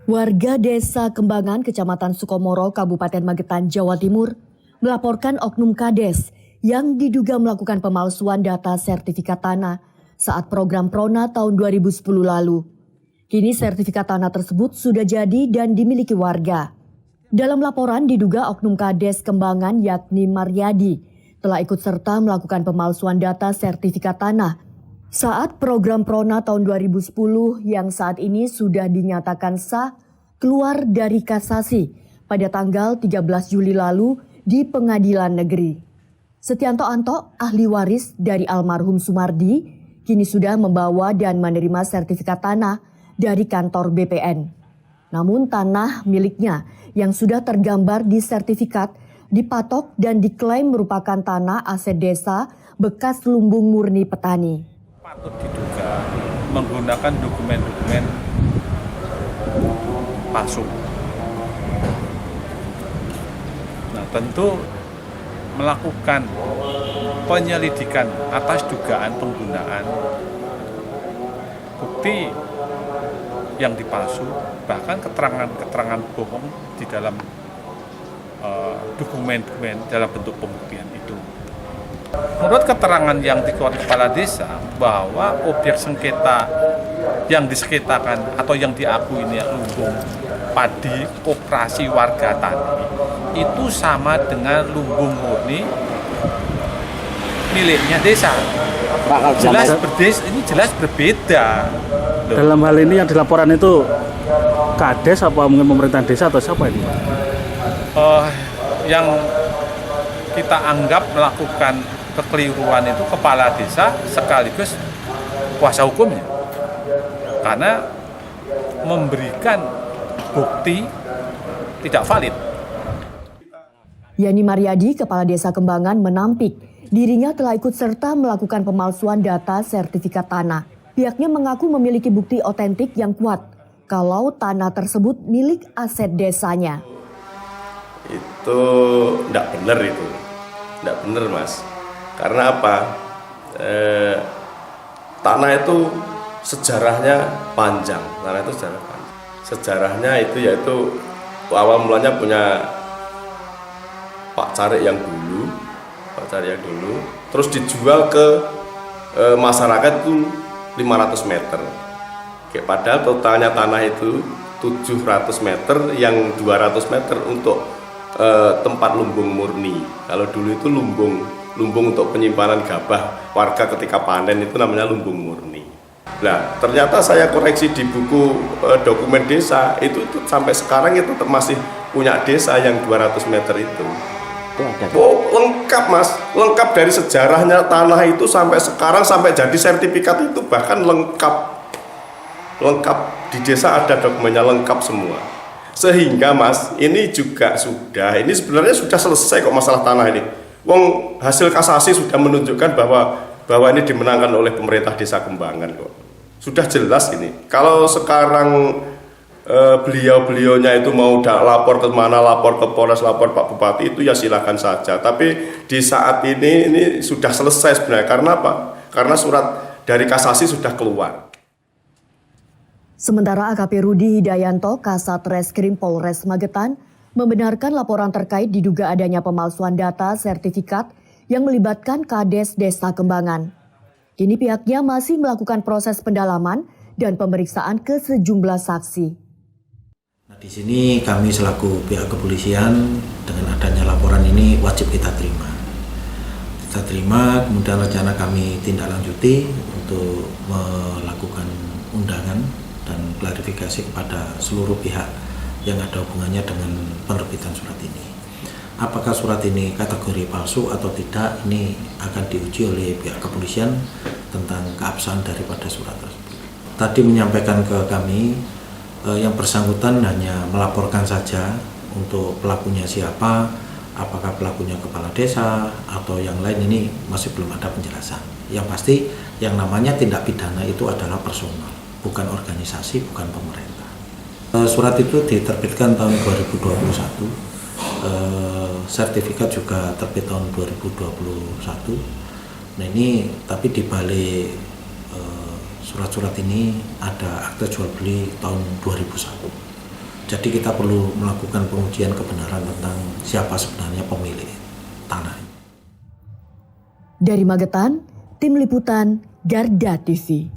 Warga Desa Kembangan, Kecamatan Sukomoro, Kabupaten Magetan, Jawa Timur, melaporkan oknum Kades yang diduga melakukan pemalsuan data sertifikat tanah saat program Prona tahun 2010 lalu. Kini sertifikat tanah tersebut sudah jadi dan dimiliki warga. Dalam laporan diduga oknum Kades Kembangan yakni Maryadi telah ikut serta melakukan pemalsuan data sertifikat tanah saat program Prona tahun 2010 yang saat ini sudah dinyatakan sah keluar dari kasasi pada tanggal 13 Juli lalu di Pengadilan Negeri. Setianto Anto, ahli waris dari almarhum Sumardi, kini sudah membawa dan menerima sertifikat tanah dari kantor BPN. Namun tanah miliknya yang sudah tergambar di sertifikat dipatok dan diklaim merupakan tanah aset desa bekas lumbung murni petani. Patut diduga menggunakan dokumen-dokumen palsu. Nah, tentu melakukan penyelidikan atas dugaan penggunaan bukti yang dipalsu, bahkan keterangan-keterangan bohong di dalam dokumen-dokumen dalam bentuk pembuktian itu. Menurut keterangan yang dikeluarkan kepala desa bahwa objek sengketa yang disengketakan atau yang diakui ini lumbung padi koperasi warga tani itu sama dengan lumbung murni miliknya desa. Ini jelas berbeda. Loh. Dalam hal ini yang dilaporan itu Kades apa mungkin pemerintah desa atau siapa ini? Yang kita anggap melakukan kekeliruan itu kepala desa sekaligus kuasa hukumnya, karena memberikan bukti tidak valid. Yani Maryadi, Kepala Desa Kembangan, menampik dirinya telah ikut serta melakukan pemalsuan data sertifikat tanah. Pihaknya mengaku memiliki bukti otentik yang kuat kalau tanah tersebut milik aset desanya. Itu tidak benar itu. Tidak benar, Mas. Karena apa? Tanah itu sejarahnya panjang. Tanah itu sejarah panjang. Sejarahnya itu yaitu awal mulanya punya Pak Carik yang dulu, terus dijual ke masyarakat itu 500 meter. Padahal totalnya tanah itu 700 meter, yang 200 meter untuk tempat lumbung murni. Kalau dulu itu lumbung untuk penyimpanan gabah warga ketika panen itu namanya lumbung murni. Nah, ternyata saya koreksi di buku dokumen desa itu sampai sekarang itu masih punya desa yang 200 meter itu. Oh, lengkap, Mas, lengkap dari sejarahnya tanah itu sampai sekarang, sampai jadi sertifikat itu bahkan lengkap di desa ada dokumennya lengkap semua. Sehingga, Mas, ini juga ini sebenarnya sudah selesai kok masalah tanah ini. Wong hasil kasasi sudah menunjukkan bahwa ini dimenangkan oleh pemerintah Desa Kembangan kok. Sudah jelas ini. Kalau sekarang beliau-beliaunya itu mau lapor ke mana, lapor ke Polres, lapor Pak Bupati, itu ya silakan saja. Tapi di saat ini sudah selesai sebenarnya. Karena apa? Karena surat dari kasasi sudah keluar. Sementara AKP Rudi Hidayanto, Kasat Reskrim Polres Magetan, membenarkan laporan terkait diduga adanya pemalsuan data sertifikat yang melibatkan Kades Desa Kembangan. Kini pihaknya masih melakukan proses pendalaman dan pemeriksaan ke sejumlah saksi. Nah, di sini kami selaku pihak kepolisian dengan adanya laporan ini wajib kita terima. Kita terima, kemudian rencana kami tindak lanjuti untuk melakukan undangan dan klarifikasi kepada seluruh pihak yang ada hubungannya dengan penerbitan surat ini. Apakah surat ini kategori palsu atau tidak, ini akan diuji oleh pihak kepolisian tentang keabsahan daripada surat tersebut. Tadi menyampaikan ke kami, yang bersangkutan hanya melaporkan saja untuk pelakunya siapa, apakah pelakunya kepala desa atau yang lain, ini masih belum ada penjelasan. Yang pasti yang namanya tindak pidana itu adalah personal, bukan organisasi, bukan pemerintah. Surat itu diterbitkan tahun 2021, sertifikat juga terbit tahun 2021. Nah ini tapi di balik surat-surat ini ada akte jual beli tahun 2001. Jadi kita perlu melakukan pengujian kebenaran tentang siapa sebenarnya pemilik tanah. Dari Magetan, Tim Liputan Garda TV.